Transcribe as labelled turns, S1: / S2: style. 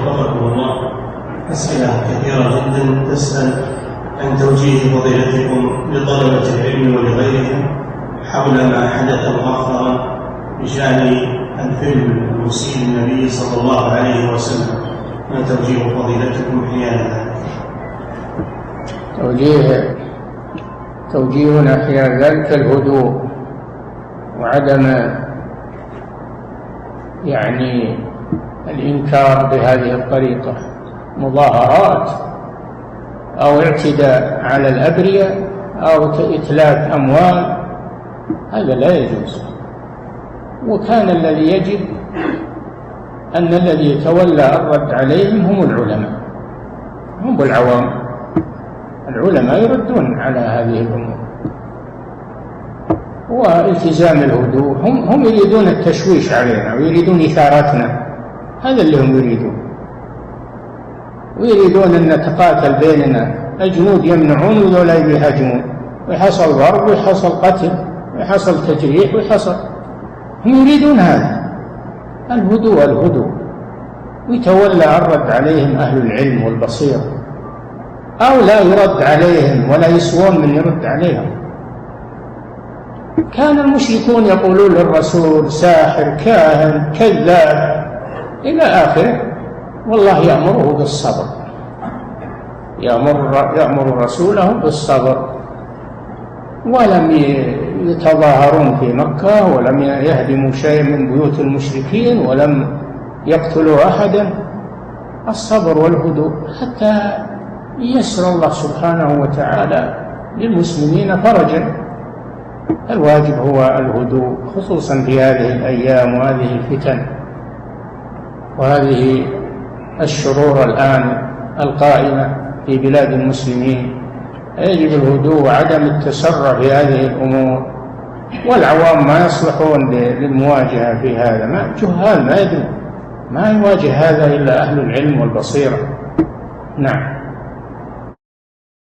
S1: وفقكم الله، أسئلة كثيرة جدا تسأل عن توجيه فضيلتكم لطلبة العلم ولغيرهم حول ما حدث مؤخرا بشأن الفيلم المسيء للنبي صلى الله عليه وسلم. ما توجيه فضيلتكم حيال ذلك؟
S2: توجيهنا حيال ذلك الهدوء وعدم الإنكار بهذه الطريقة، مظاهرات أو اعتداء على الأبرياء أو إتلاف أموال، هذا لا يجوز. وكان الذي يجب أن الذي يتولى الرد عليهم هم العلماء، هم العوام. العلماء يردون على هذه الأمور، والتزام الهدوء. هم يريدون التشويش علينا ويريدون إثارتنا، هذا اللي هم يريدون، ويريدون أن نتقاتل بيننا، الجنود يمنعون ولا يهاجمون، ويحصل ضرب ويحصل قتل ويحصل تجريح ويحصل. هم يريدون هذا الهدوء، ويتولى الرد عليهم أهل العلم والبصيرة، أو لا يرد عليهم ولا يسوون من يرد عليهم. كان المشركون يقولون للرسول ساحر، كاهن، كذاب إلى آخره، والله يأمره بالصبر، يأمر رسوله بالصبر. ولم يتظاهرون في مكة، ولم يهدموا شيء من بيوت المشركين، ولم يقتلوا أحدا. الصبر والهدوء حتى ييسر الله سبحانه وتعالى للمسلمين فرجا. الواجب هو الهدوء، خصوصا في هذه الأيام وهذه الفتن وهذه الشرور الآن القائمة في بلاد المسلمين. يجب الهدوء وعدم التسرع في هذه الأمور، والعوام ما يصلحون للمواجهة في هذا، جهال ما يدرون، ما يواجه هذا إلا أهل العلم والبصيرة. نعم.